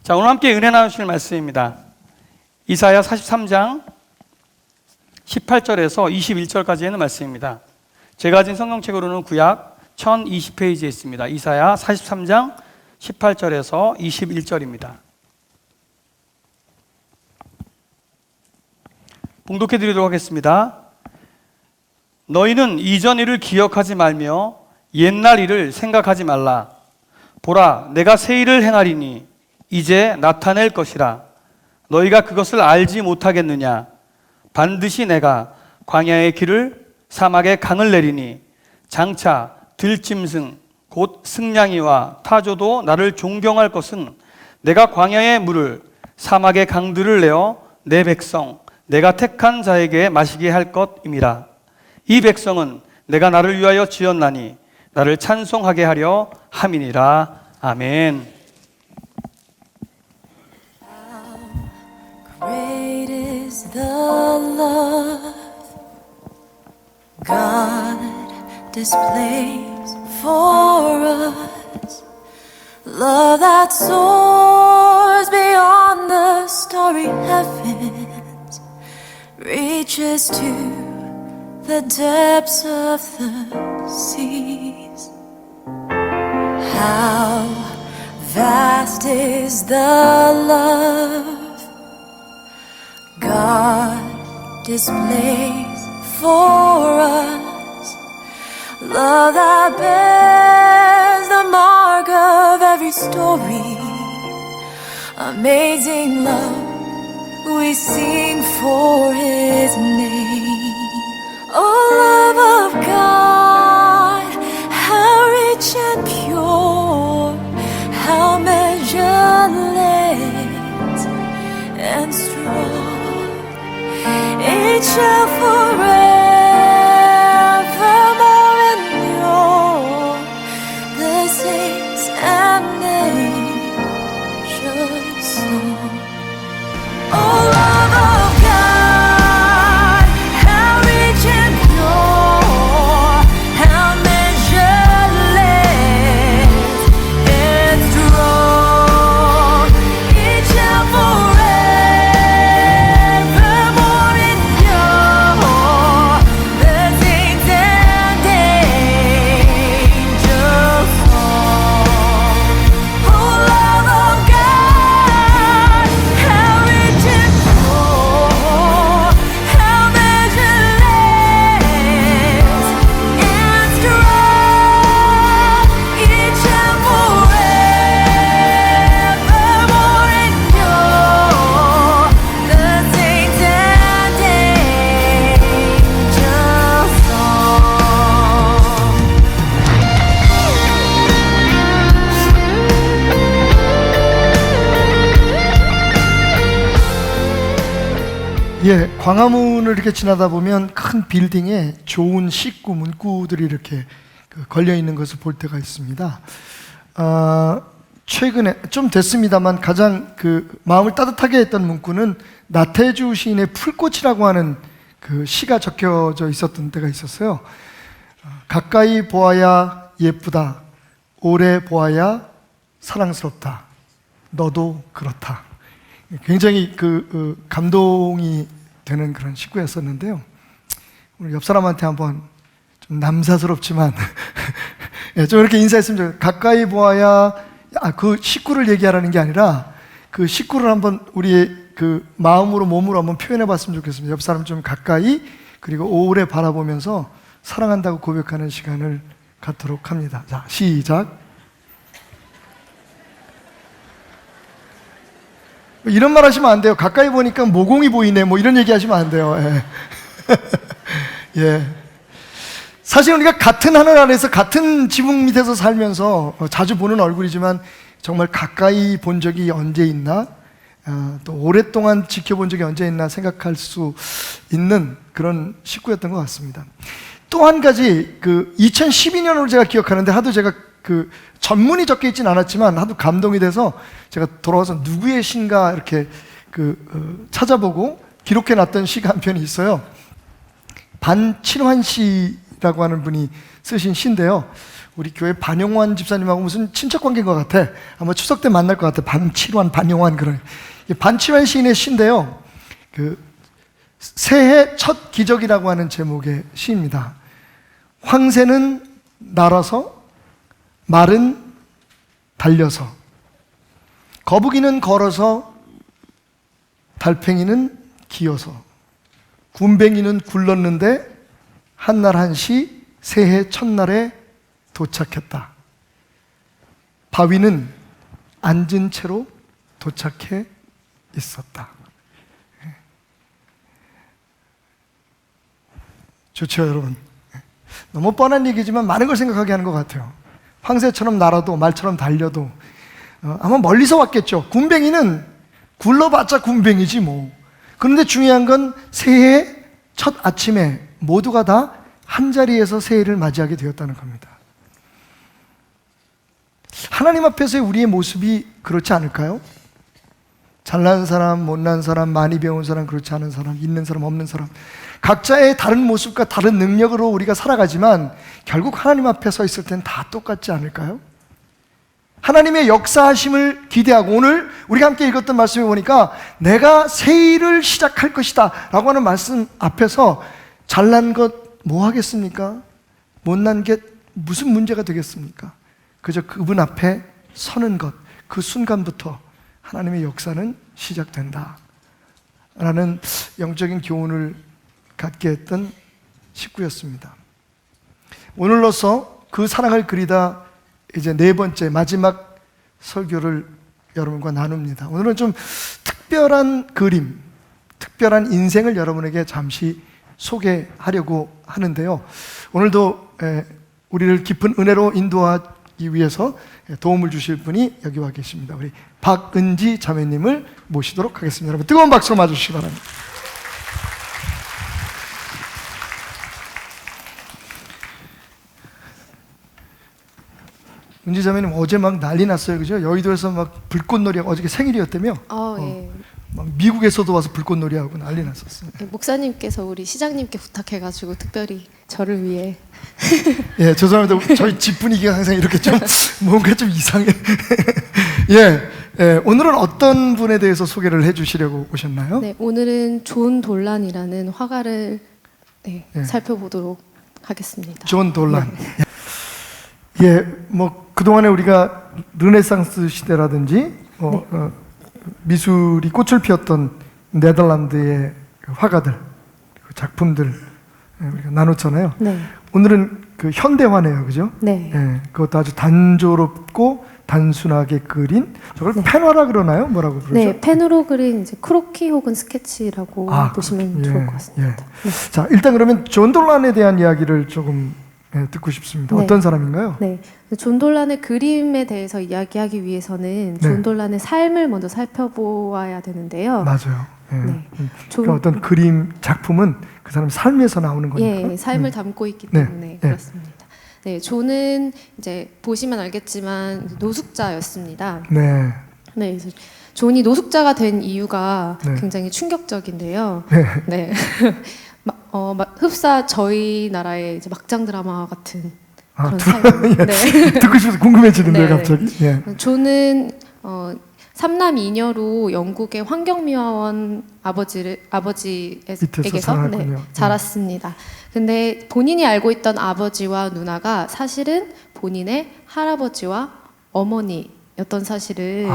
자, 오늘 함께 은혜 나누실 말씀입니다. 이사야 43장 18절에서 21절까지 있는 말씀입니다. 제가 가진 성경책으로는 구약 1020페이지에 있습니다. 이사야 43장 18절에서 21절입니다. 봉독해 드리도록 하겠습니다. 너희는 이전 일을 기억하지 말며 옛날 일을 생각하지 말라. 보라, 내가 새 일을 행하리니 이제 나타낼 것이라. 너희가 그것을 알지 못하겠느냐? 반드시 내가 광야의 길을 사막의 강을 내리니 장차 들짐승 곧 승냥이와 타조도 나를 존경할 것은 내가 광야의 물을 사막의 강들을 내어 내 백성 내가 택한 자에게 마시게 할 것임이라. 이 백성은 내가 나를 위하여 지었나니 나를 찬송하게 하려 함이니라. 아멘. Great is the love God displays for us, love that soars beyond the starry heavens, reaches to the depths of the seas. How vast is the love God displays for us, love that bears the mark of every story, amazing love we sing for His name. Oh, love of God, how rich and pure, how measureless and strong, it shall forevermore endure. The saints and angels song. Oh, love of God, how rich and pure, how measureless and strong, it shall forevermore endure. The saints and angels song. Oh, love of God, how rich and pure, how measureless and strong, it shall forevermore endure. The saints and angels 예, 광화문을 이렇게 지나다 보면 큰 빌딩에 좋은 식구, 문구들이 이렇게 걸려 있는 것을 볼 때가 있습니다. 최근에 좀 됐습니다만 가장 마음을 따뜻하게 했던 문구는 나태주 시인의 풀꽃이라고 하는 그 시가 적혀져 있었던 때가 있었어요. 가까이 보아야 예쁘다, 오래 보아야 사랑스럽다, 너도 그렇다. 굉장히 감동이 되는 그런 시구였었는데요. 우리 옆 사람한테 한번 좀 남사스럽지만 예, 좀 이렇게 인사했으면 좋겠어요. 가까이 보아야 그 식구를 얘기하라는 게 아니라 그 식구를 한번 우리의 마음으로 몸으로 한번 표현해 봤으면 좋겠습니다. 옆 사람 좀 가까이 그리고 오래 바라보면서 사랑한다고 고백하는 시간을 갖도록 합니다. 자, 시작. 이런 말 하시면 안 돼요. 가까이 보니까 모공이 보이네. 뭐 이런 얘기 하시면 안 돼요. 예. 예. 사실 우리가 같은 하늘 아래서 같은 지붕 밑에서 살면서 자주 보는 얼굴이지만 정말 가까이 본 적이 언제 있나? 또 오랫동안 지켜본 적이 언제 있나 생각할 수 있는 그런 식구였던 것 같습니다. 또 한 가지 2012년으로 제가 기억하는데 하도 제가 전문이 적혀 있진 않았지만 하도 감동이 돼서 제가 돌아와서 누구의 시인가 이렇게 찾아보고 기록해 놨던 시가 한 편이 있어요. 반칠환 씨 반치환이라고 하는 분이 쓰신 시인데요. 우리 교회 반용환 집사님하고 무슨 친척 관계인 것 같아. 아마 추석 때 만날 것 같아. 반치환, 반용환 그런. 반치환 시인의 시인데요. 그 새해 첫 기적이라고 하는 제목의 시입니다. 황새는 날아서, 말은 달려서, 거북이는 걸어서, 달팽이는 기어서, 군뱅이는 굴렀는데 한날 한시 새해 첫날에 도착했다. 바위는 앉은 채로 도착해 있었다. 좋죠, 여러분. 너무 뻔한 얘기지만 많은 걸 생각하게 하는 것 같아요. 황새처럼 날아도 말처럼 달려도 아마 멀리서 왔겠죠. 군뱅이는 굴러봤자 군뱅이지 뭐. 그런데 중요한 건 새해 첫 아침에 모두가 다 한자리에서 새해를 맞이하게 되었다는 겁니다. 하나님 앞에서의 우리의 모습이 그렇지 않을까요? 잘난 사람, 못난 사람, 많이 배운 사람, 그렇지 않은 사람, 있는 사람, 없는 사람, 각자의 다른 모습과 다른 능력으로 우리가 살아가지만 결국 하나님 앞에 서 있을 땐 다 똑같지 않을까요? 하나님의 역사하심을 기대하고, 오늘 우리가 함께 읽었던 말씀에 보니까 내가 새 일을 시작할 것이다 라고 하는 말씀 앞에서 잘난 것 뭐 하겠습니까? 못난 게 무슨 문제가 되겠습니까? 그저 그분 앞에 서는 것, 그 순간부터 하나님의 역사는 시작된다 라는 영적인 교훈을 갖게 했던 식구였습니다. 오늘로서 그 사랑을 그리다 이제 네 번째 마지막 설교를 여러분과 나눕니다. 오늘은 좀 특별한 그림, 특별한 인생을 여러분에게 잠시 소개하려고 하는데요. 오늘도 우리를 깊은 은혜로 인도하기 위해서 도움을 주실 분이 여기 와 계십니다. 우리 박은지 자매님을 모시도록 하겠습니다. 여러분 뜨거운 박수로 맞아주시기 바랍니다. 은지 자매님 어제 막 난리 났어요, 그죠? 여의도에서 막 불꽃놀이하고 어저께 생일이었다며? 예. 막 미국에서도 와서 불꽃놀이하고 난리 났었어요. 네, 목사님께서 우리 시장님께 부탁해가지고 특별히 저를 위해 예, 죄송합니다. 저희 집 분위기가 항상 이렇게 좀 뭔가 좀 이상해. 예, 오늘은 어떤 분에 대해서 소개를 해주시려고 오셨나요? 네, 오늘은 존 돌란이라는 화가를 살펴보도록 하겠습니다. 존 돌란. 예, 뭐 그동안에 우리가 르네상스 시대라든지 미술이 꽃을 피웠던 네덜란드의 그 화가들, 그 작품들 우리가 나눴잖아요. 네. 오늘은 그 현대화네요, 그죠? 네. 예, 그것도 아주 단조롭고 단순하게 그린, 저걸 펜화라 그러나요? 뭐라고 부르죠? 네, 펜으로 그린 이제 크로키 혹은 스케치라고 보시면 예, 좋을 것 같습니다. 예. 자, 일단 그러면 존 돌란에 대한 이야기를 조금 듣고 싶습니다. 네. 어떤 사람인가요? 네, 존 돌란의 그림에 대해서 이야기하기 위해서는 존 네. 돌란의 삶을 먼저 살펴보아야 되는데요. 맞아요. 예. 네. 그러니까 어떤 그림 작품은 그 사람 삶에서 나오는 거니까. 예, 삶을 담고 있기 네. 때문에 네. 그렇습니다. 네, 존은 이제 보시면 알겠지만 노숙자였습니다. 네. 네, 그래서 존이 노숙자가 된 이유가 네. 굉장히 충격적인데요. 네. 네, 흡사 저희 나라의 이제 막장 드라마 같은 그런 삶. 예. 네. 듣고 싶어서 궁금해지는데요, 네. 갑자기. 예. 존은 삼남 이녀로 영국의 환경미화원 아버지에게서 자랐군요. 자랐습니다. 근데 본인이 알고 있던 아버지와 누나가 사실은 본인의 할아버지와 어머니였던 사실을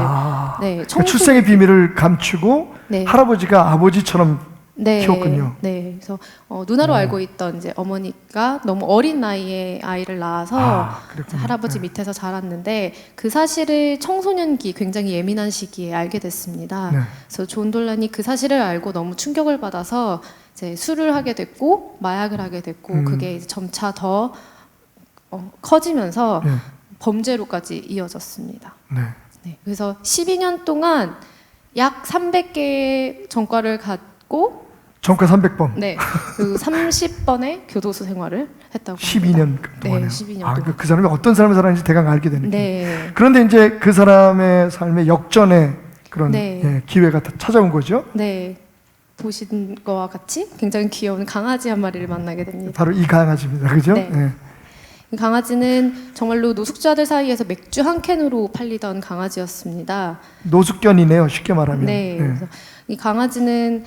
네, 그 출생의 비밀을 감추고 네. 할아버지가 아버지처럼 네, 키웠군요. 네, 그래서 누나로 알고 있던 이제 어머니가 너무 어린 나이에 아이를 낳아서 그랬군요. 할아버지 네. 밑에서 자랐는데 그 사실을 청소년기 굉장히 예민한 시기에 알게 됐습니다. 네. 그래서 존 돌란이 그 사실을 알고 너무 충격을 받아서 이제 술을 하게 됐고 마약을 하게 됐고 그게 이제 점차 더 커지면서 네. 범죄로까지 이어졌습니다. 네. 네, 그래서 12년 동안 약 300개의 전과를 갖고 전과 300번. 네, 그 30번의 교도소 생활을 했다고 12년 합니다. 동안에. 네, 12년 동안. 그 사람이 어떤 삶을 살았는지 대강 알게 되는. 네, 그런데 이제 그 사람의 삶의 역전의 그런 네. 기회가 찾아온 거죠. 네. 보신 거와 같이 굉장히 귀여운 강아지 한 마리를 만나게 됩니다. 바로 이 강아지입니다. 그죠? 네. 예. 이 강아지는 정말로 노숙자들 사이에서 맥주 한 캔으로 팔리던 강아지였습니다. 노숙견이네요. 쉽게 말하면. 네. 예. 그래서 이 강아지는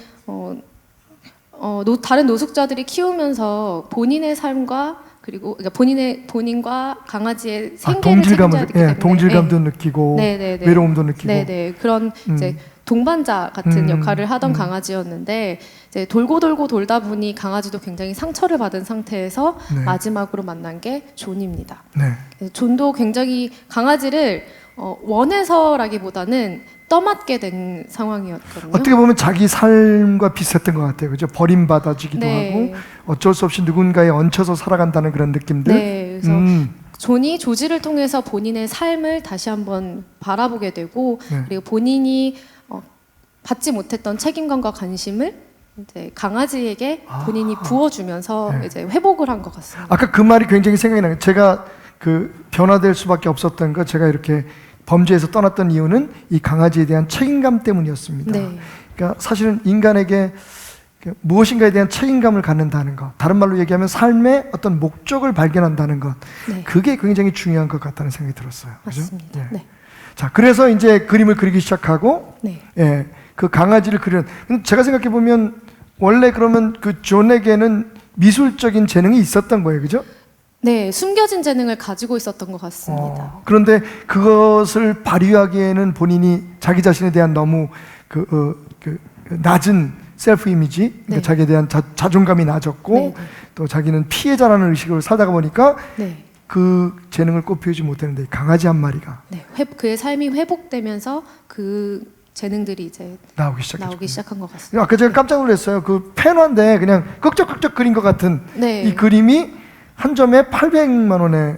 다른 노숙자들이 키우면서 본인의 삶과 그리고 그러니까 본인과 강아지의 생계를 책임져야 되기 때문에 동질감도 네. 느끼고 네네네. 외로움도 느끼고. 네네 그런 이제 동반자 같은 역할을 하던 강아지였는데 이제 돌고 돌다 보니 강아지도 굉장히 상처를 받은 상태에서 네. 마지막으로 만난 게 존입니다. 네. 존도 굉장히 강아지를 원해서라기보다는 떠맡게 된 상황이었거든요. 어떻게 보면 자기 삶과 비슷했던 것 같아요. 그죠? 버림받아지기도 네. 하고 어쩔 수 없이 누군가에 얹혀서 살아간다는 그런 느낌들. 네, 그래서 존이 조지를 통해서 본인의 삶을 다시 한번 바라보게 되고 네. 그리고 본인이 받지 못했던 책임감과 관심을 이제 강아지에게 본인이 부어주면서 네. 이제 회복을 한 것 같습니다. 아까 그 말이 굉장히 생각이 나요. 제가 그 변화될 수밖에 없었던 거, 제가 이렇게 범죄에서 떠났던 이유는 이 강아지에 대한 책임감 때문이었습니다. 네. 그러니까 사실은 인간에게 무엇인가에 대한 책임감을 갖는다는 것, 다른 말로 얘기하면 삶의 어떤 목적을 발견한다는 것, 네. 그게 굉장히 중요한 것 같다는 생각이 들었어요. 그죠? 맞습니다. 예. 네. 자, 그래서 이제 그림을 그리기 시작하고, 네. 예, 그 강아지를 그리는. 근데 제가 생각해 보면 원래 그러면 그 존에게는 미술적인 재능이 있었던 거예요, 그죠? 네, 숨겨진 재능을 가지고 있었던 것 같습니다. 그런데 그것을 발휘하기에는 본인이 자기 자신에 대한 너무 그 낮은 셀프 이미지, 그러니까 네. 자기에 대한 자존감이 낮았고, 네, 네. 또 자기는 피해자라는 의식으로 살다가 보니까 네. 그 재능을 꽃피우지 못했는데 강아지 한 마리가 네. 그의 삶이 회복되면서 그 재능들이 이제 나오기 시작했죠. 나오기 시작한 것 같습니다. 아까 제가 깜짝 놀랐어요. 그 펜화인데 그냥 끄적끄적 그린 것 같은 네. 이 그림이 한 점에 800만 원에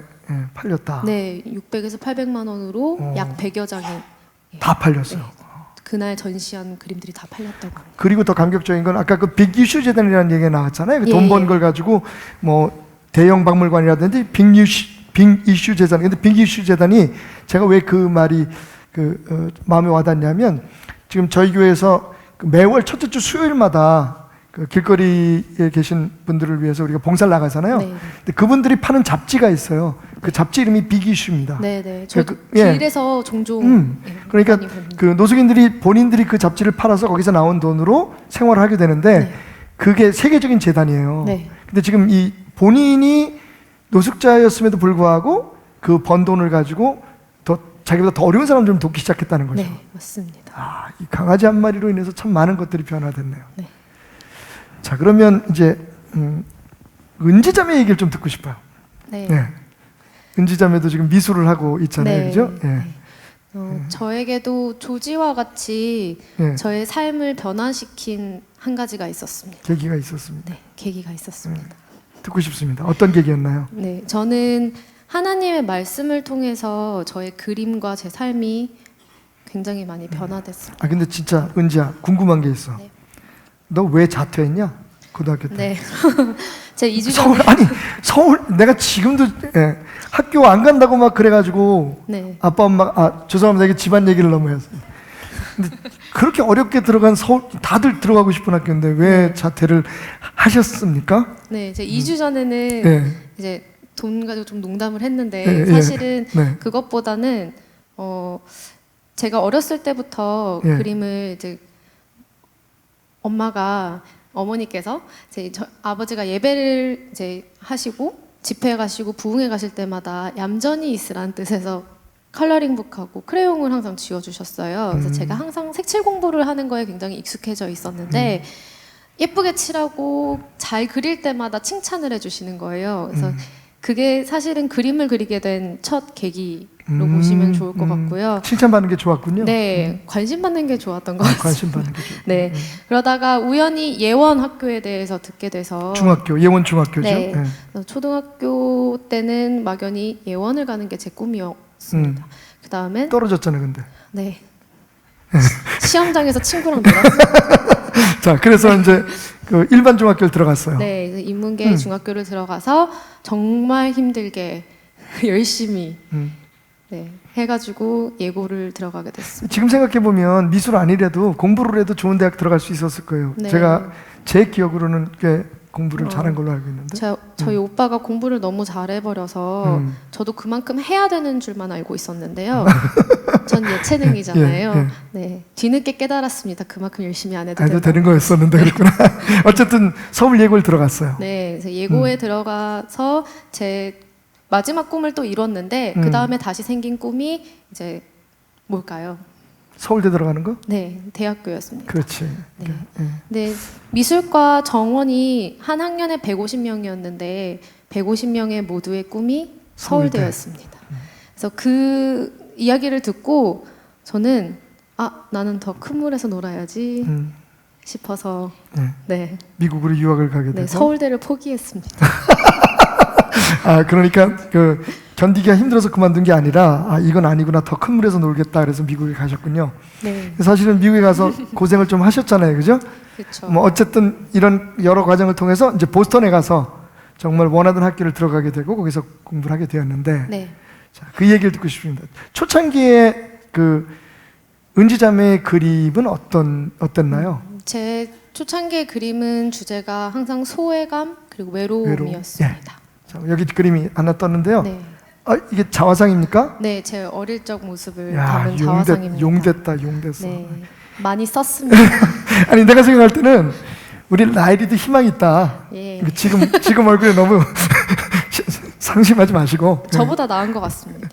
팔렸다. 네, 600에서 800만 원으로 약 100여 장이 다 팔렸어요. 그날 전시한 그림들이 다 팔렸다고 합니다. 그리고 더 감격적인 건 아까 그 빅 이슈 재단이라는 얘기가 나왔잖아요. 예, 돈 번 예. 걸 가지고 뭐 대형 박물관이라든지 빅 이슈 재단. 근데 빅 이슈 재단이 제가 왜 그 말이 마음에 와닿냐면 지금 저희 교회에서 그 매월 첫째 주 수요일마다 그 길거리에 계신 분들을 위해서 우리가 봉사를 나가잖아요. 네. 근데 그분들이 파는 잡지가 있어요. 그 잡지 이름이 빅 이슈입니다. 네네. 저 예. 길에서 종종 예, 그러니까 많이 봅니다. 그 노숙인들이 본인들이 그 잡지를 팔아서 거기서 나온 돈으로 생활을 하게 되는데 네. 그게 세계적인 재단이에요. 네. 근데 지금 이 본인이 노숙자였음에도 불구하고 그 번 돈을 가지고 더 자기보다 더 어려운 사람들을 돕기 시작했다는 거죠. 네, 맞습니다. 아, 이 강아지 한 마리로 인해서 참 많은 것들이 변화됐네요. 네. 자, 그러면 이제 은지자매 얘기를 좀 듣고 싶어요. 네. 네. 은지자매도 지금 미술을 하고 있잖아요, 네. 그죠? 예. 네. 저에게도 조지와 같이 예. 저의 삶을 변화시킨 한 가지가 있었습니다. 계기가 있었습니다. 네, 계기가 있었습니다. 듣고 싶습니다. 어떤 계기였나요? 네, 저는 하나님의 말씀을 통해서 저의 그림과 제 삶이 굉장히 많이 변화됐습니다. 아 근데 진짜 은지야 궁금한 게 있어. 네. 너 왜 자퇴했냐? 고등학교 때. 네, 제 2주 전에 서울 내가 지금도 학교 안 간다고 막 그래가지고 네. 아빠 엄마 죄송합니다 이게 집안 얘기를 너무 했어요. 근데 그렇게 어렵게 들어간 서울 다들 들어가고 싶은 학교인데 왜 자퇴를 하셨습니까? 네, 제 2주 전에는 네. 이제 돈 가지고 좀 농담을 했는데 네, 사실은 네. 그것보다는 제가 어렸을 때부터 예. 그림을 이제 어머니께서 이제 아버지가 예배를 이제 하시고 집회 가시고 부흥회 가실 때마다 얌전히 있으라는 뜻에서 컬러링북하고 크레용을 항상 지어주셨어요. 그래서 제가 항상 색칠 공부를 하는 거에 굉장히 익숙해져 있었는데 예쁘게 칠하고 잘 그릴 때마다 칭찬을 해주시는 거예요. 그래서 그게 사실은 그림을 그리게 된 첫 계기로 보시면 좋을 것 같고요. 칭찬받는 게 좋았군요. 네, 관심 받는 게 좋았던 것 같습니다. 관심 받는 게 좋. 네, 그러다가 우연히 예원 학교에 대해서 듣게 돼서 중학교 예원 중학교죠. 네, 네. 그래서 초등학교 때는 막연히 예원을 가는 게 제 꿈이었습니다. 그 다음엔 떨어졌잖아요, 근데. 네 시험장에서 친구랑 놀았어요. 자, 그래서 이제 그 일반 중학교를 들어갔어요. 네, 그래서 인문계 중학교를 들어가서 정말 힘들게 열심히 네, 해가지고 예고를 들어가게 됐습니다. 지금 생각해 보면 미술 아니래도 공부를 해도 좋은 대학 들어갈 수 있었을 거예요. 네. 제가 제 기억으로는 꽤 공부를 잘한 걸로 알고 있는데. 저희 오빠가 공부를 너무 잘해버려서 음. 저도 그만큼 해야 되는 줄만 알고 있었는데요. 전 예체능이잖아요. 예, 예. 네, 뒤늦게 깨달았습니다. 그만큼 열심히 안 해도 해도 된다. 되는 거였었는데 그랬구나. 어쨌든 서울 예고를 들어갔어요. 네, 그래서 예고에 들어가서 제 마지막 꿈을 또 이뤘는데 그 다음에 다시 생긴 꿈이 이제 뭘까요? 서울대 들어가는 거? 네, 대학교였습니다. 그렇지. 네. 예. 네, 미술과 정원이 한 학년에 150명이었는데 150명의 모두의 꿈이 서울대. 서울대였습니다. 그래서 그 이야기를 듣고 저는 나는 더 큰 물에서 놀아야지 음. 싶어서 예. 네, 미국으로 유학을 가게 네 돼서. 서울대를 포기했습니다. 그러니까 그 견디기가 힘들어서 그만둔 게 아니라 이건 아니구나, 더 큰 물에서 놀겠다 그래서 미국에 가셨군요. 네, 사실은 미국에 가서 고생을 좀 하셨잖아요, 그죠? 그렇죠. 뭐 어쨌든 이런 여러 과정을 통해서 이제 보스턴에 가서 정말 원하던 학교를 들어가게 되고 거기서 공부를 하게 되었는데, 네, 자, 그 얘기를 듣고 싶습니다. 초창기에 그 은지자매의 그림은 어땠나요? 제 초창기의 그림은 주제가 항상 소외감 그리고 외로움이었습니다. 자, 여기 그림이 하나 떴는데요. 네, 이게 자화상입니까? 네, 제 어릴 적 모습을 야, 담은 자화상입니다. 용됐어. 네, 많이 썼습니다. 아니 내가 생각할 때는 우리 라일이도 희망이 있다. 예. 지금 얼굴에 너무 상심하지 마시고. 저보다 나은 것 같습니다.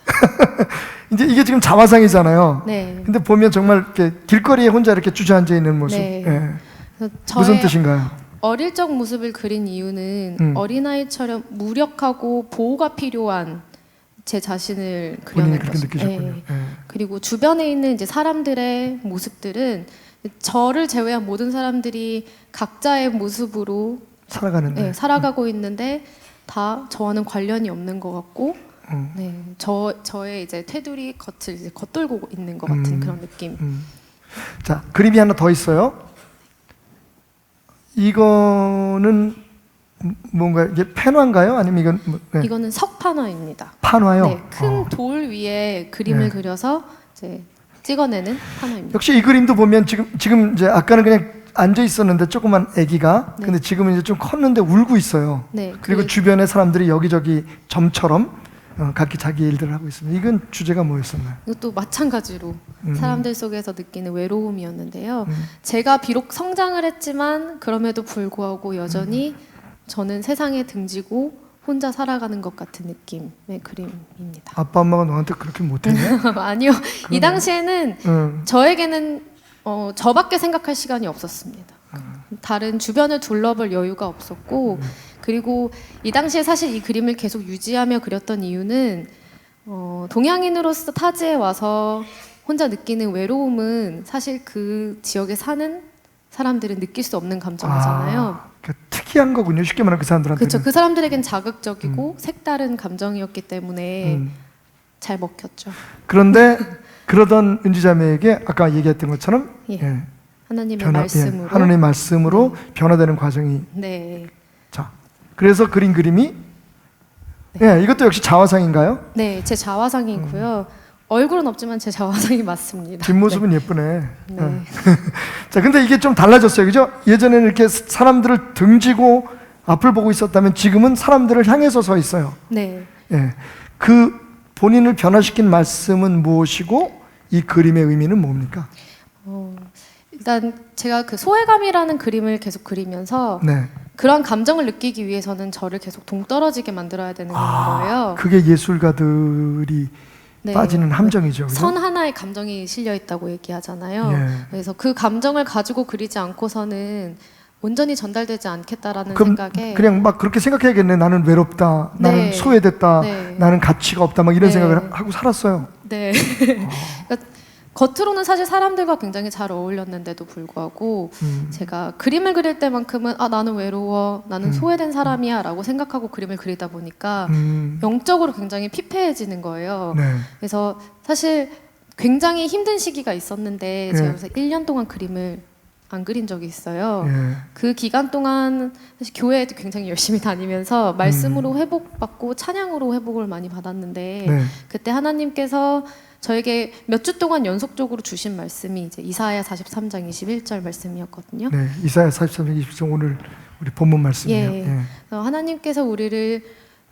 이제 이게 지금 자화상이잖아요. 네. 근데 보면 정말 이렇게 길거리에 혼자 이렇게 주저앉아 있는 모습. 네. 예. 그래서 무슨 저의 뜻인가요? 어릴 적 모습을 그린 이유는 어린아이처럼 무력하고 보호가 필요한 제 자신을 본인이 그려낸 그렇게 거죠. 느끼셨군요. 네. 예. 그리고 주변에 있는 이제 사람들의 모습들은 저를 제외한 모든 사람들이 각자의 모습으로 살아가는데. 네, 살아가고 있는데 다 저와는 관련이 없는 것 같고, 네, 저의 이제 테두리 겉을 이제 겉돌고 있는 것 같은 그런 느낌. 자, 그림이 하나 더 있어요. 이거는 뭔가 이게 펜화인가요? 아니면 이건 네. 이거는 석판화입니다. 판화요? 네, 큰 돌 위에 그림을 네. 그려서 이제 찍어내는 판화입니다. 역시 이 그림도 보면 지금 이제 아까는 그냥 앉아 있었는데 조그만 아기가 네. 근데 지금은 이제 좀 컸는데 울고 있어요. 네, 그리고 주변에 사람들이 여기저기 점처럼 각기 자기 일들을 하고 있습니다. 이건 주제가 뭐였었나요? 이것도 마찬가지로 사람들 속에서 느끼는 외로움이었는데요. 제가 비록 성장을 했지만 그럼에도 불구하고 여전히 저는 세상에 등지고 혼자 살아가는 것 같은 느낌의 그림입니다. 아빠 엄마가 너한테 그렇게 못했냐? 아니요, 이 당시에는 응. 저에게는 저밖에 생각할 시간이 없었습니다. 다른 주변을 둘러볼 여유가 없었고, 그리고 이 당시에 사실 이 그림을 계속 유지하며 그렸던 이유는 동양인으로서 타지에 와서 혼자 느끼는 외로움은 사실 그 지역에 사는 사람들은 느낄 수 없는 감정이잖아요. 그러니까 특이한 거군요. 쉽게 말하면 그 사람들한테는. 그렇죠. 그 사람들에겐 자극적이고 색다른 감정이었기 때문에 잘 먹혔죠. 그런데 그러던 은지자매에게 아까 얘기했던 것처럼 예. 하나님의 말씀으로. 하나님의 말씀으로 변화되는 과정이. 네. 자, 그래서 그린 그림이 이것도 역시 자화상인가요? 네, 제 자화상이고요. 얼굴은 없지만 제 자화상이 맞습니다. 뒷모습은 예쁘네. 네. 자, 근데 이게 좀 달라졌어요, 그죠? 예전에는 이렇게 사람들을 등지고 앞을 보고 있었다면 지금은 사람들을 향해서 서 있어요. 네. 예, 그 본인을 변화시킨 말씀은 무엇이고 이 그림의 의미는 뭡니까? 일단 제가 그 소외감이라는 그림을 계속 그리면서 네. 그런 감정을 느끼기 위해서는 저를 계속 동떨어지게 만들어야 되는 거예요. 그게 예술가들이 네. 빠지는 함정이죠. 그죠? 선 하나의 감정이 실려 있다고 얘기하잖아요. 예. 그래서 그 감정을 가지고 그리지 않고서는 온전히 전달되지 않겠다라는 그럼 생각에 그냥 막 그렇게 생각해야겠네. 나는 외롭다. 나는 네. 소외됐다. 네. 나는 가치가 없다. 막 이런 네. 생각을 하고 살았어요. 네. 그러니까 겉으로는 사실 사람들과 굉장히 잘 어울렸는데도 불구하고 제가 그림을 그릴 때만큼은 나는 외로워, 나는 소외된 사람이야라고 생각하고 그림을 그리다 보니까 영적으로 굉장히 피폐해지는 거예요. 네. 그래서 사실 굉장히 힘든 시기가 있었는데 제가 네. 그래서 1년 동안 그림을 안 그린 적이 있어요. 예. 그 기간 동안 사실 교회에도 굉장히 열심히 다니면서 말씀으로 회복받고 찬양으로 회복을 많이 받았는데 네. 그때 하나님께서 저에게 몇 주 동안 연속적으로 주신 말씀이 이제 이사야 43장 21절 말씀이었거든요. 네. 이사야 43장 20절 오늘 우리 본문 말씀이에요. 예. 예. 그래서 하나님께서 우리를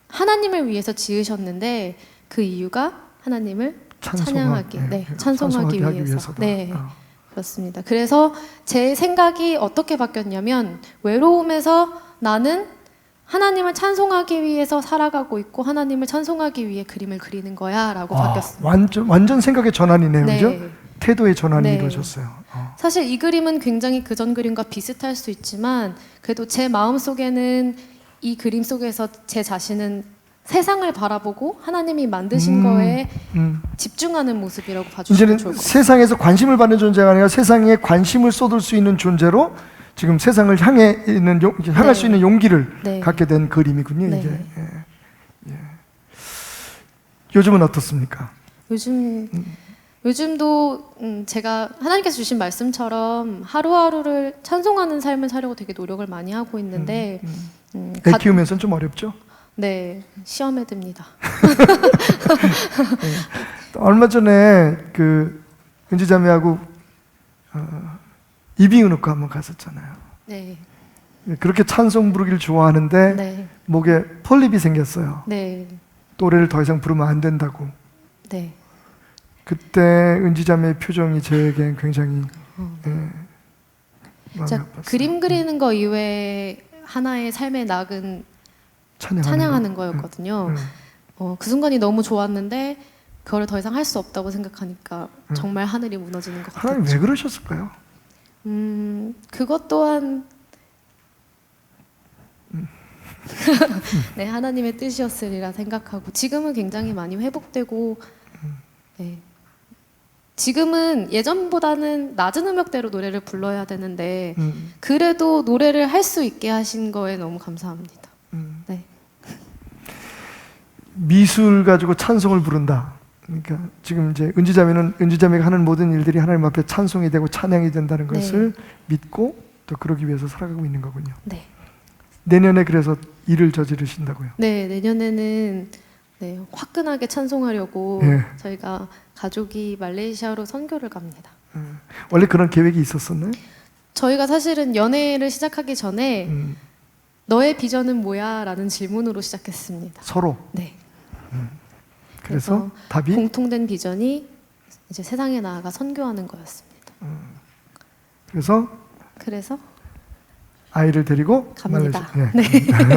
하나님을 위해서 지으셨는데 그 이유가 하나님을 찬양하기, 네, 찬송하기 위해서. 위해서다. 네, 그렇습니다. 그래서 제 생각이 어떻게 바뀌었냐면 외로움에서 나는 하나님을 찬송하기 위해서 살아가고 있고 하나님을 찬송하기 위해 그림을 그리는 거야라고 바뀌었습니다. 완전 생각의 전환이네요. 네. 그죠? 태도의 전환이 네. 이루어졌어요. 사실 이 그림은 굉장히 그전 그림과 비슷할 수 있지만 그래도 제 마음 속에는 이 그림 속에서 제 자신은 세상을 바라보고 하나님이 만드신 거에 집중하는 모습이라고 봐주시면 이제는 좋을 것 같아요. 세상에서 관심을 받는 존재가 아니라 세상에 관심을 쏟을 수 있는 존재로 지금 세상을 향할 수 있는 용기를 네. 갖게 된 그림이군요. 네. 이제. 예. 요즘은 어떻습니까? 요즘도 제가 하나님께서 주신 말씀처럼 하루하루를 찬송하는 삶을 살려고 되게 노력을 많이 하고 있는데 애 키우면서는 좀 어렵죠? 네, 시험에 듭니다. 얼마 전에 그 은지자매하고 이비인후과 한번 갔었잖아요. 네, 그렇게 찬송 부르기를 좋아하는데 네, 목에 폴립이 생겼어요. 네, 노래를 더 이상 부르면 안 된다고. 네. 그때 은지자매의 표정이 저에겐 굉장히 마음이 자, 아팠어요. 그림 그리는 거 이외에 하나의 삶의 낙은 찬양하는 거였거든요. 그 순간이 너무 좋았는데 그걸 더 이상 할 수 없다고 생각하니까 정말 하늘이 무너지는 것 하나님 같았죠. 왜 그러셨을까요? 그것 또한 네, 하나님의 뜻이었으리라 생각하고 지금은 굉장히 많이 회복되고 네. 지금은 예전보다는 낮은 음역대로 노래를 불러야 되는데 그래도 노래를 할 수 있게 하신 거에 너무 감사합니다. 네. 미술 가지고 찬송을 부른다. 그러니까 지금 이제 은지자매가 하는 모든 일들이 하나님 앞에 찬송이 되고 찬양이 된다는 것을 믿고 또 그러기 위해서 살아가고 있는 거군요. 네. 내년에 그래서 일을 저지르신다고요. 네, 내년에는 네, 화끈하게 찬송하려고 예. 저희가 가족이 말레이시아로 선교를 갑니다. 원래 그런 계획이 있었었나요? 저희가 사실은 연애를 시작하기 전에 너의 비전은 뭐야? 라는 질문으로 시작했습니다. 서로. 네. 그래서 답이 공통된 비전이 이제 세상에 나아가 선교하는 거였습니다. 그래서 아이를 데리고 갑니다. 말레이시아.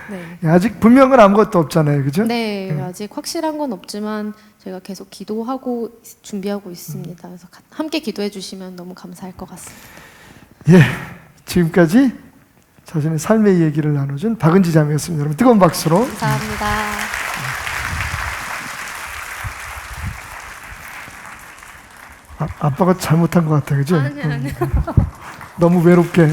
네. 네. 아직 분명한 아무것도 없잖아요, 그죠? 네, 아직 확실한 건 없지만 저희가 계속 기도하고 준비하고 있습니다. 그래서 함께 기도해 주시면 너무 감사할 것 같습니다. 예, 지금까지 자신의 삶의 얘기를 나눠준 박은지 자매였습니다. 여러분 뜨거운 박수로. 감사합니다. 아빠가 잘못한 것 같아, 그죠? 아니요. 너무 외롭게.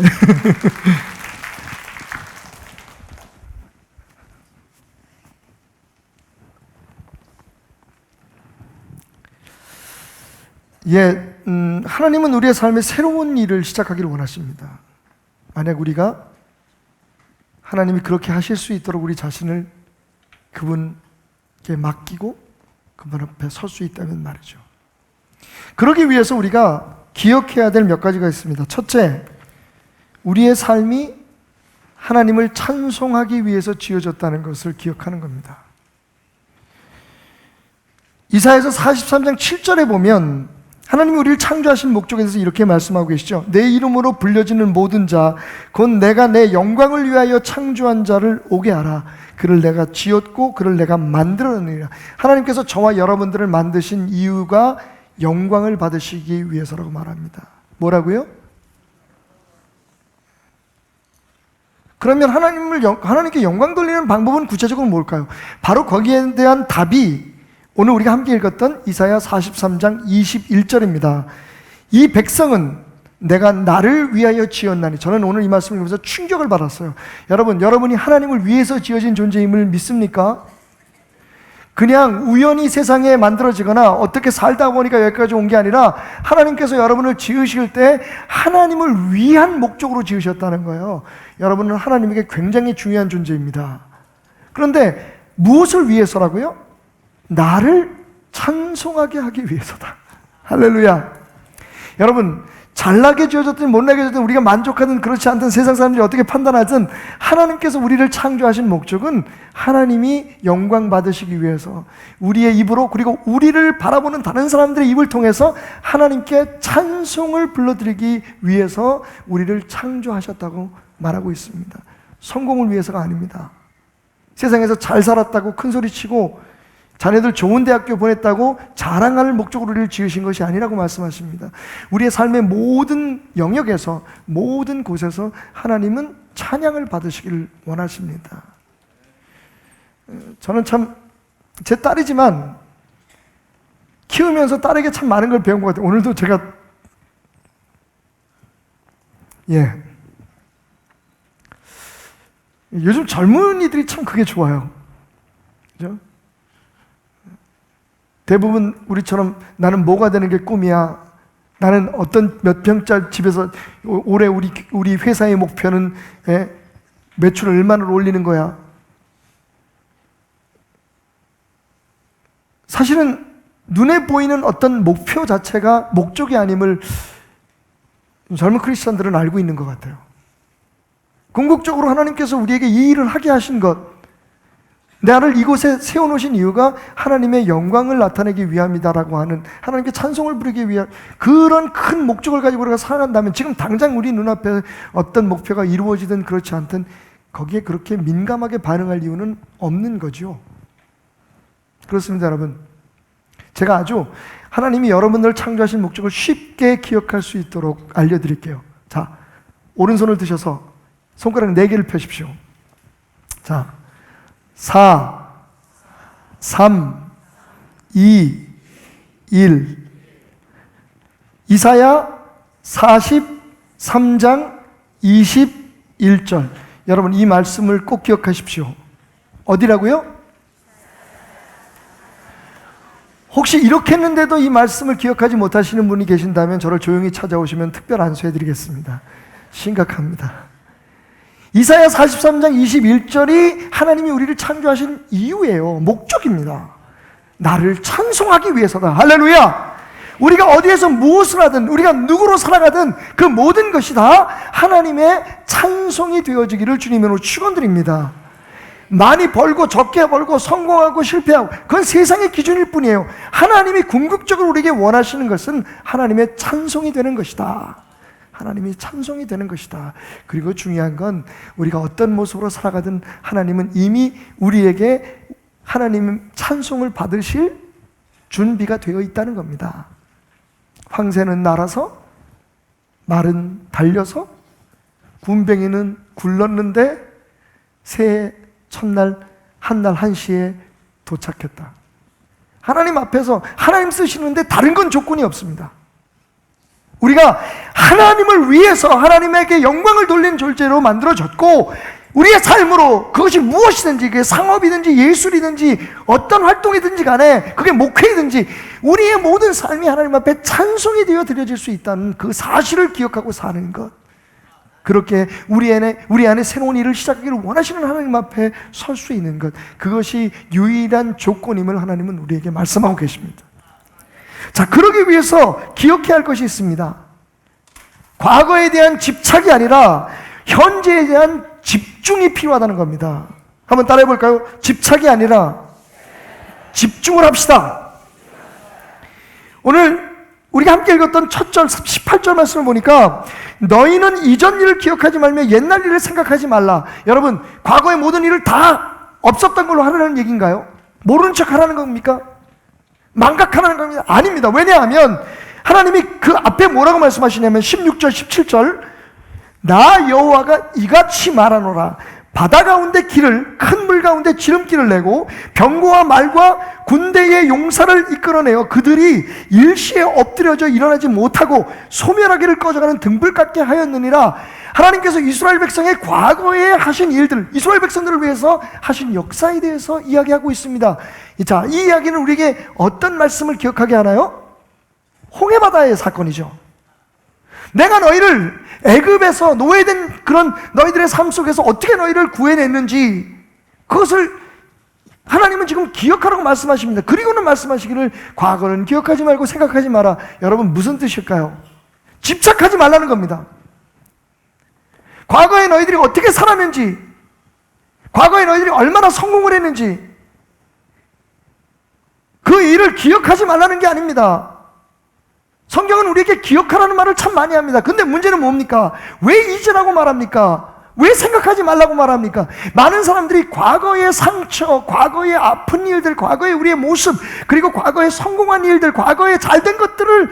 예, 하나님은 우리의 삶에 새로운 일을 시작하기를 원하십니다. 만약 우리가 하나님이 그렇게 하실 수 있도록 우리 자신을 그분께 맡기고 그분 앞에 설 수 있다면 말이죠. 그러기 위해서 우리가 기억해야 될 몇 가지가 있습니다. 첫째, 우리의 삶이 하나님을 찬송하기 위해서 지어졌다는 것을 기억하는 겁니다. 이사야서 43장 7절에 보면 하나님이 우리를 창조하신 목적에 대해서 이렇게 말씀하고 계시죠. 내 이름으로 불려지는 모든 자, 곧 내가 내 영광을 위하여 창조한 자를 오게 하라. 그를 내가 지었고 그를 내가 만들어내리라. 하나님께서 저와 여러분들을 만드신 이유가 영광을 받으시기 위해서라고 말합니다. 뭐라고요? 그러면 하나님께 영광 돌리는 방법은 구체적으로 뭘까요? 바로 거기에 대한 답이 오늘 우리가 함께 읽었던 이사야 43장 21절입니다. 이 백성은 내가 나를 위하여 지었나니. 저는 오늘 이 말씀을 보면서 충격을 받았어요. 여러분이 하나님을 위해서 지어진 존재임을 믿습니까? 그냥 우연히 세상에 만들어지거나 어떻게 살다 보니까 여기까지 온 게 아니라 하나님께서 여러분을 지으실 때 하나님을 위한 목적으로 지으셨다는 거예요. 여러분은 하나님에게 굉장히 중요한 존재입니다. 그런데 무엇을 위해서라고요? 나를 찬송하게 하기 위해서다. 할렐루야. 여러분, 잘나게 지어졌든 못나게 지어졌든 우리가 만족하든 그렇지 않든 세상 사람들이 어떻게 판단하든 하나님께서 우리를 창조하신 목적은 하나님이 영광 받으시기 위해서 우리의 입으로, 그리고 우리를 바라보는 다른 사람들의 입을 통해서 하나님께 찬송을 불러드리기 위해서 우리를 창조하셨다고 말하고 있습니다. 성공을 위해서가 아닙니다. 세상에서 잘 살았다고 큰소리치고 자네들 좋은 대학교 보냈다고 자랑할 목적으로 우리를 지으신 것이 아니라고 말씀하십니다. 우리의 삶의 모든 영역에서, 모든 곳에서 하나님은 찬양을 받으시기를 원하십니다. 저는 참 제 딸이지만 키우면서 딸에게 참 많은 걸 배운 것 같아요. 오늘도 제가 요즘 젊은이들이 참 그게 좋아요. 그죠? 대부분 우리처럼 나는 뭐가 되는 게 꿈이야. 나는 어떤 몇 평짜리 집에서 올해 우리 회사의 목표는 매출을 얼마나 올리는 거야. 사실은 눈에 보이는 어떤 목표 자체가 목적이 아님을 젊은 크리스천들은 알고 있는 것 같아요. 궁극적으로 하나님께서 우리에게 이 일을 하게 하신 것, 나를 이곳에 세워놓으신 이유가 하나님의 영광을 나타내기 위함이다라고 하는, 하나님께 찬송을 부르기 위한 그런 큰 목적을 가지고 우리가 살아간다면, 지금 당장 우리 눈앞에 어떤 목표가 이루어지든 그렇지 않든 거기에 그렇게 민감하게 반응할 이유는 없는 거죠. 그렇습니다, 여러분. 제가 아주 하나님이 여러분들을 창조하신 목적을 쉽게 기억할 수 있도록 알려드릴게요. 자, 오른손을 드셔서 손가락 4개를 펴십시오. 자, 4, 3, 2, 1. 이사야 43장 21절. 여러분, 이 말씀을 꼭 기억하십시오. 어디라고요? 혹시 이렇게 했는데도 이 말씀을 기억하지 못하시는 분이 계신다면 저를 조용히 찾아오시면 특별 안수해드리겠습니다. 심각합니다. 이사야 43장 21절이 하나님이 우리를 창조하신 이유예요. 목적입니다. 나를 찬송하기 위해서다. 할렐루야. 우리가 어디에서 무엇을 하든, 우리가 누구로 살아가든 그 모든 것이 다 하나님의 찬송이 되어지기를 주님으로 축원드립니다. 많이 벌고 적게 벌고 성공하고 실패하고 그건 세상의 기준일 뿐이에요. 하나님이 궁극적으로 우리에게 원하시는 것은 하나님의 찬송이 되는 것이다. 하나님이 찬송이 되는 것이다. 그리고 중요한 건 우리가 어떤 모습으로 살아가든 하나님은 이미 우리에게 하나님 찬송을 받으실 준비가 되어 있다는 겁니다. 황새는 날아서, 말은 달려서, 군뱅이는 굴렀는데 새해 첫날 한날 1시에 도착했다. 하나님 앞에서 하나님 쓰시는데 다른 건 조건이 없습니다. 우리가 하나님을 위해서 하나님에게 영광을 돌리는 존재로 만들어졌고, 우리의 삶으로 그것이 무엇이든지, 그게 상업이든지 예술이든지 어떤 활동이든지 간에, 그게 목회이든지 우리의 모든 삶이 하나님 앞에 찬송이 되어 드려질 수 있다는 그 사실을 기억하고 사는 것, 그렇게 우리 안에 새로운 일을 시작하기를 원하시는 하나님 앞에 설 수 있는 것, 그것이 유일한 조건임을 하나님은 우리에게 말씀하고 계십니다. 자, 그러기 위해서 기억해야 할 것이 있습니다. 과거에 대한 집착이 아니라 현재에 대한 집중이 필요하다는 겁니다. 한번 따라해 볼까요? 집착이 아니라 집중을 합시다. 오늘 우리가 함께 읽었던 첫 절 18절 말씀을 보니까 너희는 이전 일을 기억하지 말며 옛날 일을 생각하지 말라. 여러분, 과거의 모든 일을 다 없었던 걸로 하라는 얘기인가요? 모르는 척 하라는 겁니까? 망각하라는 겁니다. 아닙니다. 왜냐하면 하나님이 그 앞에 뭐라고 말씀하시냐면 16절 17절 나 여호와가 이같이 말하노라. 바다 가운데 길을, 큰 물 가운데 지름길을 내고 병거와 말과 군대의 용사를 이끌어내어 그들이 일시에 엎드려져 일어나지 못하고 소멸하기를 꺼져가는 등불 같게 하였느니라. 하나님께서 이스라엘 백성의 과거에 하신 일들, 이스라엘 백성들을 위해서 하신 역사에 대해서 이야기하고 있습니다. 자, 이 이야기는 우리에게 어떤 말씀을 기억하게 하나요? 홍해바다의 사건이죠. 내가 너희를 애굽에서 노예된 그런 너희들의 삶 속에서 어떻게 너희를 구해냈는지 그것을 하나님은 지금 기억하라고 말씀하십니다. 그리고는 말씀하시기를 과거는 기억하지 말고 생각하지 마라. 여러분, 무슨 뜻일까요? 집착하지 말라는 겁니다. 과거에 너희들이 어떻게 살았는지, 과거에 너희들이 얼마나 성공을 했는지 그 일을 기억하지 말라는 게 아닙니다. 성경은 우리에게 기억하라는 말을 참 많이 합니다. 근데 문제는 뭡니까? 왜 잊으라고 말합니까? 왜 생각하지 말라고 말합니까? 많은 사람들이 과거의 상처, 과거의 아픈 일들, 과거의 우리의 모습, 그리고 과거의 성공한 일들, 과거에 잘된 것들을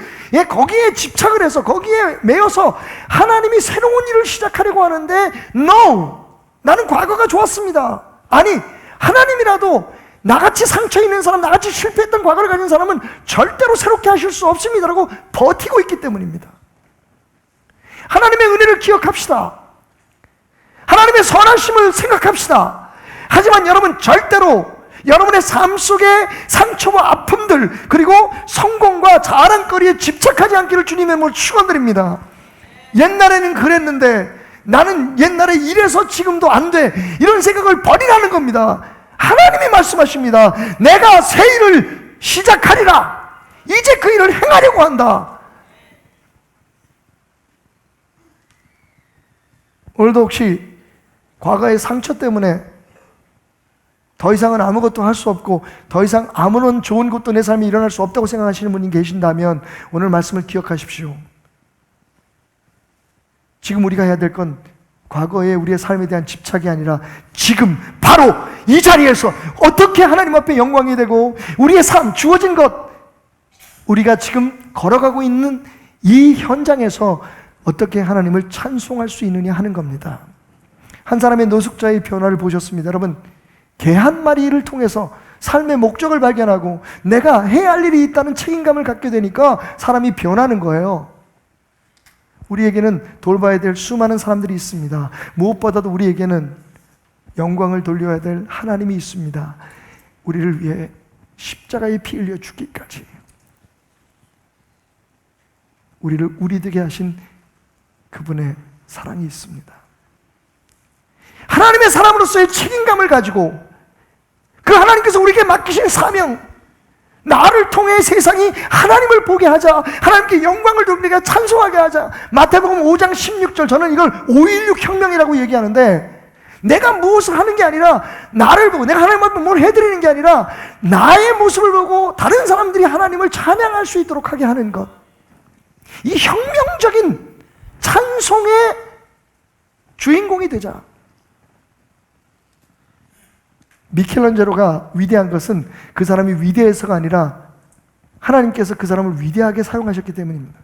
거기에 집착을 해서 거기에 매여서 하나님이 새로운 일을 시작하려고 하는데 No! 나는 과거가 좋았습니다. 아니, 하나님이라도 나같이 상처 있는 사람, 나같이 실패했던 과거를 가진 사람은 절대로 새롭게 하실 수 없습니다라고 버티고 있기 때문입니다. 하나님의 은혜를 기억합시다. 하나님의 선하심을 생각합시다. 하지만 여러분, 절대로 여러분의 삶 속의 상처와 아픔들, 그리고 성공과 자랑거리에 집착하지 않기를 주님의 이름으로 축원드립니다. 옛날에는 그랬는데 나는 옛날에 이래서 지금도 안 돼, 이런 생각을 버리라는 겁니다. 하나님이 말씀하십니다. 내가 새 일을 시작하리라. 이제 그 일을 행하려고 한다. 오늘도 혹시 과거의 상처 때문에 더 이상은 아무것도 할 수 없고 더 이상 아무런 좋은 것도 내 삶에 일어날 수 없다고 생각하시는 분이 계신다면 오늘 말씀을 기억하십시오. 지금 우리가 해야 될 건 과거에 우리의 삶에 대한 집착이 아니라 지금 바로 이 자리에서 어떻게 하나님 앞에 영광이 되고 우리의 삶, 주어진 것, 우리가 지금 걸어가고 있는 이 현장에서 어떻게 하나님을 찬송할 수 있느냐 하는 겁니다. 한 사람의 노숙자의 변화를 보셨습니다. 여러분, 개 한 마리를 통해서 삶의 목적을 발견하고 내가 해야 할 일이 있다는 책임감을 갖게 되니까 사람이 변하는 거예요. 우리에게는 돌봐야 될 수많은 사람들이 있습니다. 무엇보다도 우리에게는 영광을 돌려야 될 하나님이 있습니다. 우리를 위해 십자가에 피 흘려 죽기까지 우리를 우리 되게 하신 그분의 사랑이 있습니다. 하나님의 사람으로서의 책임감을 가지고 그 하나님께서 우리에게 맡기신 사명, 나를 통해 세상이 하나님을 보게 하자, 하나님께 영광을 돌리게 찬송하게 하자. 마태복음 5장 16절, 저는 이걸 5.16 혁명이라고 얘기하는데, 내가 무엇을 하는 게 아니라 나를 보고 내가 하나님 앞에 뭘 해드리는 게 아니라 나의 모습을 보고 다른 사람들이 하나님을 찬양할 수 있도록 하게 하는 것, 이 혁명적인 찬송의 주인공이 되자. 미켈란젤로가 위대한 것은 그 사람이 위대해서가 아니라 하나님께서 그 사람을 위대하게 사용하셨기 때문입니다.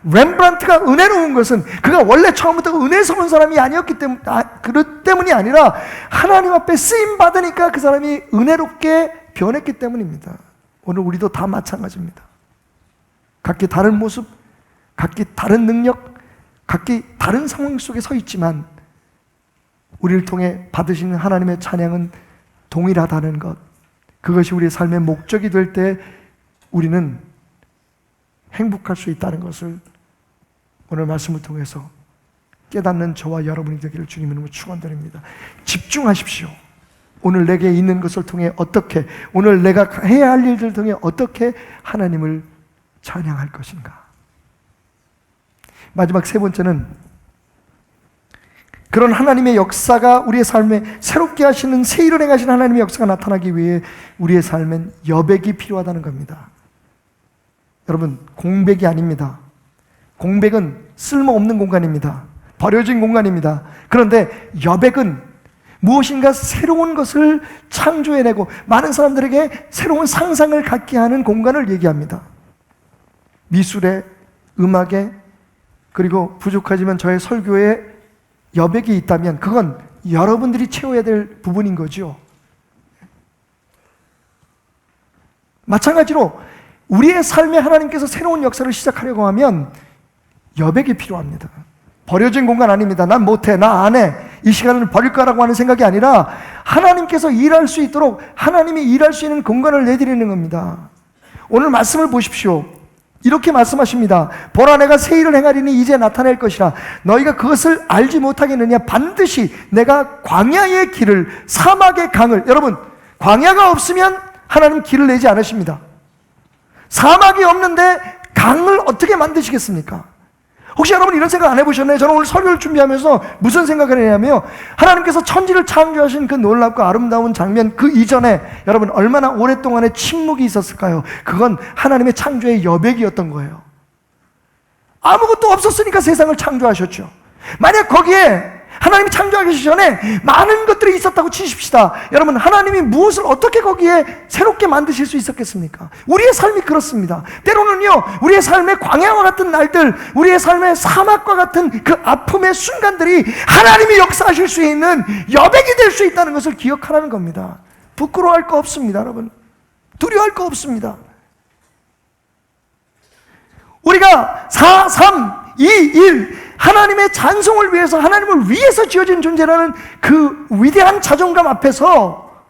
렘브란트가 은혜로운 것은 그가 원래 처음부터 은혜스러운 사람이 아니었기 때문이 아니라 하나님 앞에 쓰임 받으니까 그 사람이 은혜롭게 변했기 때문입니다. 오늘 우리도 다 마찬가지입니다. 각기 다른 모습, 각기 다른 능력, 각기 다른 상황 속에 서 있지만 우리를 통해 받으시는 하나님의 찬양은 동일하다는 것, 그것이 우리의 삶의 목적이 될 때 우리는 행복할 수 있다는 것을 오늘 말씀을 통해서 깨닫는 저와 여러분이 되기를 주님으로 축원드립니다. 집중하십시오. 오늘 내게 있는 것을 통해 어떻게, 오늘 내가 해야 할 일들을 통해 어떻게 하나님을 찬양할 것인가. 마지막 세 번째는 그런 하나님의 역사가 우리의 삶에 새롭게 하시는 새 일을 행하시는 하나님의 역사가 나타나기 위해 우리의 삶엔 여백이 필요하다는 겁니다. 여러분, 공백이 아닙니다. 공백은 쓸모없는 공간입니다. 버려진 공간입니다. 그런데 여백은 무엇인가 새로운 것을 창조해내고 많은 사람들에게 새로운 상상을 갖게 하는 공간을 얘기합니다. 미술에, 음악에, 그리고 부족하지만 저의 설교에 여백이 있다면 그건 여러분들이 채워야 될 부분인 거죠. 마찬가지로 우리의 삶에 하나님께서 새로운 역사를 시작하려고 하면 여백이 필요합니다. 버려진 공간 아닙니다. 난 못해, 나 안 해, 이 시간을 버릴 거라고 하는 생각이 아니라 하나님께서 일할 수 있도록 하나님이 일할 수 있는 공간을 내드리는 겁니다. 오늘 말씀을 보십시오. 이렇게 말씀하십니다. 보라, 내가 새 일을 행하리니 이제 나타낼 것이라. 너희가 그것을 알지 못하겠느냐. 반드시 내가 광야의 길을, 사막의 강을. 여러분, 광야가 없으면 하나님 길을 내지 않으십니다. 사막이 없는데 강을 어떻게 만드시겠습니까? 혹시 여러분 이런 생각 안 해보셨나요? 저는 오늘 설교를 준비하면서 무슨 생각을 했냐면요, 하나님께서 천지를 창조하신 그 놀랍고 아름다운 장면, 그 이전에 여러분 얼마나 오랫동안의 침묵이 있었을까요? 그건 하나님의 창조의 여백이었던 거예요. 아무것도 없었으니까 세상을 창조하셨죠. 만약 거기에 하나님이 창조하기 전에 많은 것들이 있었다고 치십시다. 여러분, 하나님이 무엇을 어떻게 거기에 새롭게 만드실 수 있었겠습니까? 우리의 삶이 그렇습니다. 때로는요, 우리의 삶의 광야와 같은 날들, 우리의 삶의 사막과 같은 그 아픔의 순간들이 하나님이 역사하실 수 있는 여백이 될 수 있다는 것을 기억하라는 겁니다. 부끄러워할 거 없습니다, 여러분. 두려워할 거 없습니다. 우리가 4, 3, 2, 1 하나님의 찬송을 위해서, 하나님을 위해서 지어진 존재라는 그 위대한 자존감 앞에서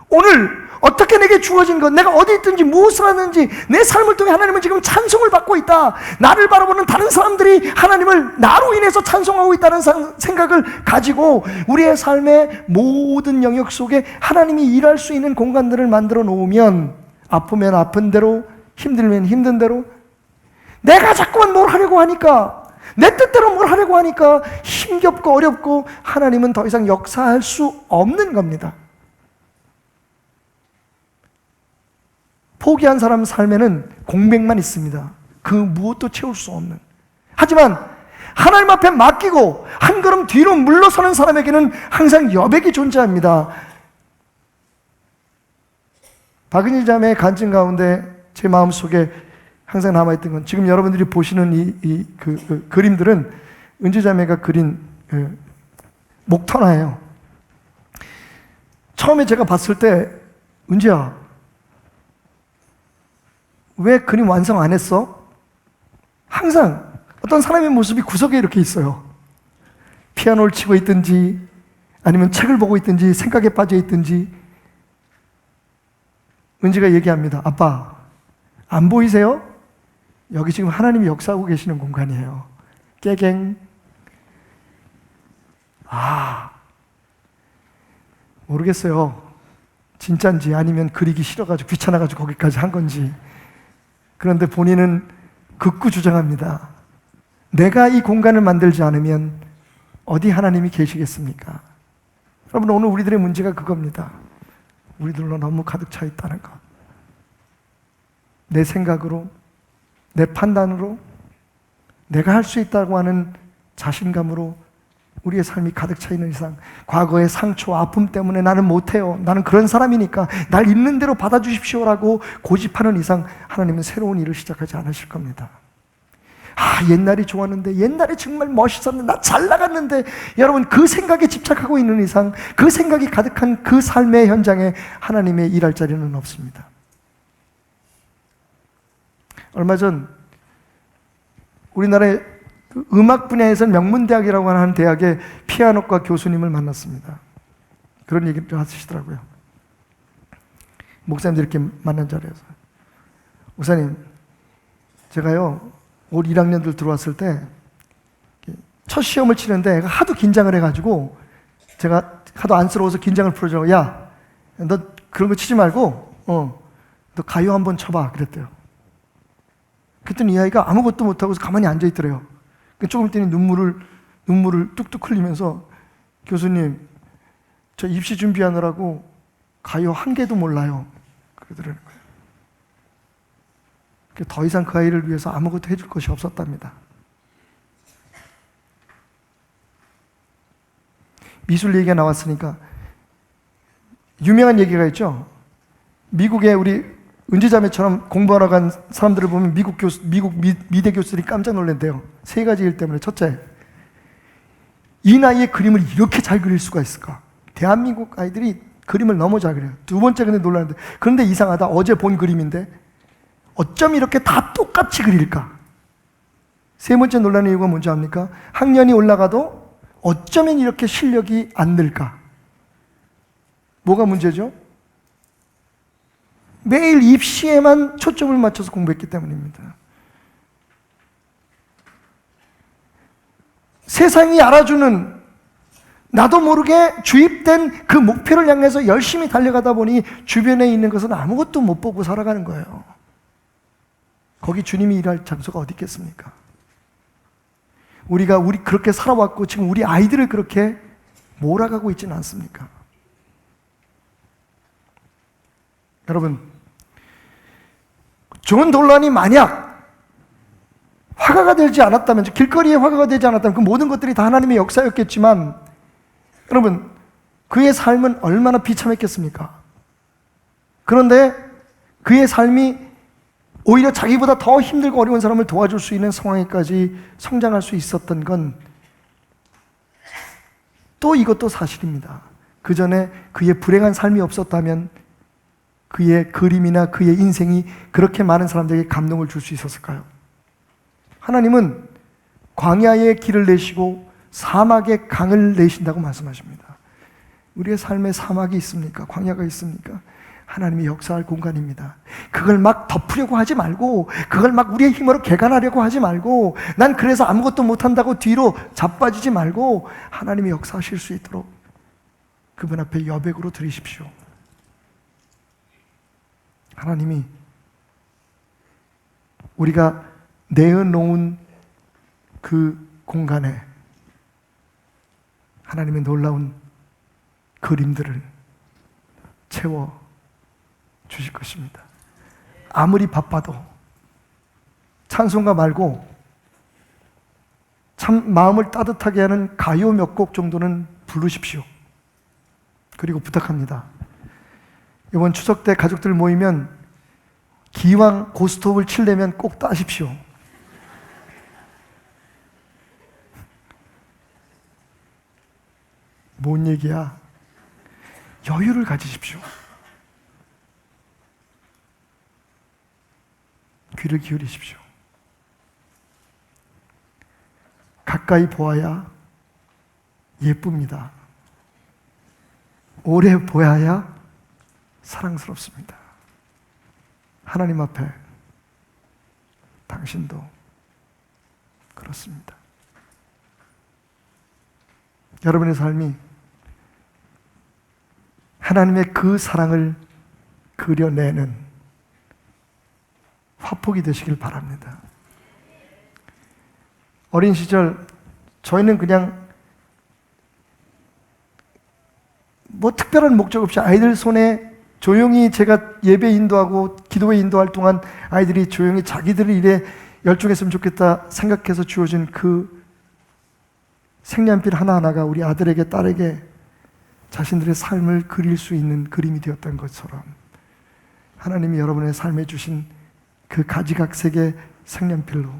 오늘 어떻게 내게 주어진 것, 내가 어디 있든지 무엇을 하는지 내 삶을 통해 하나님은 지금 찬송을 받고 있다, 나를 바라보는 다른 사람들이 하나님을 나로 인해서 찬송하고 있다는 생각을 가지고 우리의 삶의 모든 영역 속에 하나님이 일할 수 있는 공간들을 만들어 놓으면, 아프면 아픈 대로, 힘들면 힘든 대로, 내가 자꾸만 뭘 하려고 하니까, 내 뜻대로 뭘 하려고 하니까 힘겹고 어렵고 하나님은 더 이상 역사할 수 없는 겁니다. 포기한 사람 삶에는 공백만 있습니다. 그 무엇도 채울 수 없는. 하지만 하나님 앞에 맡기고 한 걸음 뒤로 물러서는 사람에게는 항상 여백이 존재합니다. 박은희 자매의 간증 가운데 제 마음속에 항상 남아있던 건, 지금 여러분들이 보시는 그 그림들은 은지 자매가 그린 목터나예요. 처음에 제가 봤을 때, 은지야, 왜 그림 완성 안 했어? 항상 어떤 사람의 모습이 구석에 이렇게 있어요. 피아노를 치고 있든지 아니면 책을 보고 있든지 생각에 빠져 있든지. 은지가 얘기합니다. 아빠, 안 보이세요? 여기 지금 하나님이 역사하고 계시는 공간이에요. 깨갱. 모르겠어요. 진짜인지 아니면 그리기 싫어가지고 귀찮아가지고 거기까지 한 건지. 그런데 본인은 극구 주장합니다. 내가 이 공간을 만들지 않으면 어디 하나님이 계시겠습니까? 여러분, 오늘 우리들의 문제가 그겁니다. 우리들로 너무 가득 차 있다는 것. 내 생각으로, 내 판단으로, 내가 할 수 있다고 하는 자신감으로 우리의 삶이 가득 차 있는 이상, 과거의 상처와 아픔 때문에 나는 못해요, 나는 그런 사람이니까 날 있는 대로 받아주십시오라고 고집하는 이상 하나님은 새로운 일을 시작하지 않으실 겁니다. 옛날이 좋았는데, 옛날에 정말 멋있었는데, 나 잘 나갔는데, 여러분, 그 생각에 집착하고 있는 이상, 그 생각이 가득한 그 삶의 현장에 하나님의 일할 자리는 없습니다. 얼마 전 우리나라의 음악 분야에서 명문대학이라고 하는 대학의 피아노과 교수님을 만났습니다. 그런 얘기를 하시더라고요. 목사님들 이렇게 만난 자리에서, 목사님, 제가요 올 1학년들 들어왔을 때 첫 시험을 치는데 애가 하도 긴장을 해가지고 제가 하도 안쓰러워서 긴장을 풀어주라고, 야, 너 그런 거 치지 말고 너 가요 한번 쳐봐 그랬대요. 그랬더니 이 아이가 아무것도 못하고 가만히 앉아있더래요. 조금 있더니 눈물을 뚝뚝 흘리면서, 교수님, 저 입시 준비하느라고 가요 한 개도 몰라요 그러더라고요. 더 이상 그 아이를 위해서 아무것도 해줄 것이 없었답니다. 미술 얘기가 나왔으니까 유명한 얘기가 있죠. 미국에 우리 은지자매처럼 공부하러 간 사람들을 보면 미국 미대 교수들이 깜짝 놀란대요. 세 가지 일 때문에. 첫째, 이 나이에 그림을 이렇게 잘 그릴 수가 있을까? 대한민국 아이들이 그림을 너무 잘 그려요. 두 번째 근데 놀랐는데, 그런데 이상하다. 어제 본 그림인데 어쩜 이렇게 다 똑같이 그릴까? 세 번째 놀라는 이유가 뭔지 압니까? 학년이 올라가도 어쩌면 이렇게 실력이 안 늘까? 뭐가 문제죠? 매일 입시에만 초점을 맞춰서 공부했기 때문입니다. 세상이 알아주는, 나도 모르게 주입된 그 목표를 향해서 열심히 달려가다 보니 주변에 있는 것은 아무것도 못 보고 살아가는 거예요. 거기 주님이 일할 장소가 어디 있겠습니까? 우리 그렇게 살아왔고 지금 우리 아이들을 그렇게 몰아가고 있지는 않습니까? 여러분, 존 돌란이 만약 화가가 되지 않았다면, 길거리에 화가가 되지 않았다면 그 모든 것들이 다 하나님의 역사였겠지만, 여러분, 그의 삶은 얼마나 비참했겠습니까? 그런데 그의 삶이 오히려 자기보다 더 힘들고 어려운 사람을 도와줄 수 있는 상황에까지 성장할 수 있었던 건 또 이것도 사실입니다. 그 전에 그의 불행한 삶이 없었다면 그의 그림이나 그의 인생이 그렇게 많은 사람들에게 감동을 줄 수 있었을까요? 하나님은 광야에 길을 내시고 사막에 강을 내신다고 말씀하십니다. 우리의 삶에 사막이 있습니까? 광야가 있습니까? 하나님이 역사할 공간입니다. 그걸 막 덮으려고 하지 말고, 그걸 막 우리의 힘으로 개간하려고 하지 말고, 난 그래서 아무것도 못한다고 뒤로 자빠지지 말고 하나님이 역사하실 수 있도록 그분 앞에 여백으로 드리십시오. 하나님이 우리가 내어놓은 그 공간에 하나님의 놀라운 그림들을 채워 주실 것입니다. 아무리 바빠도 찬송가 말고 참 마음을 따뜻하게 하는 가요 몇 곡 정도는 부르십시오. 그리고 부탁합니다. 이번 추석 때 가족들 모이면 기왕 고스톱을 치려면 꼭 따십시오. 뭔 얘기야? 여유를 가지십시오. 귀를 기울이십시오. 가까이 보아야 예쁩니다. 오래 보아야 사랑스럽습니다. 하나님 앞에 당신도 그렇습니다. 여러분의 삶이 하나님의 그 사랑을 그려내는 화폭이 되시길 바랍니다. 어린 시절 저희는 그냥 뭐 특별한 목적 없이 아이들 손에 조용히, 제가 예배 인도하고 기도회 인도할 동안 아이들이 조용히 자기들 일에 열중했으면 좋겠다 생각해서 주어진 그 색연필 하나하나가 우리 아들에게 딸에게 자신들의 삶을 그릴 수 있는 그림이 되었던 것처럼 하나님이 여러분의 삶에 주신 그 가지각색의 색연필로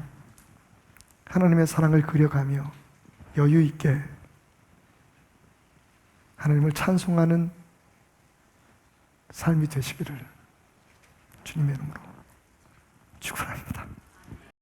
하나님의 사랑을 그려가며 여유 있게 하나님을 찬송하는 삶이 되시기를 주님의 이름으로 축원합니다.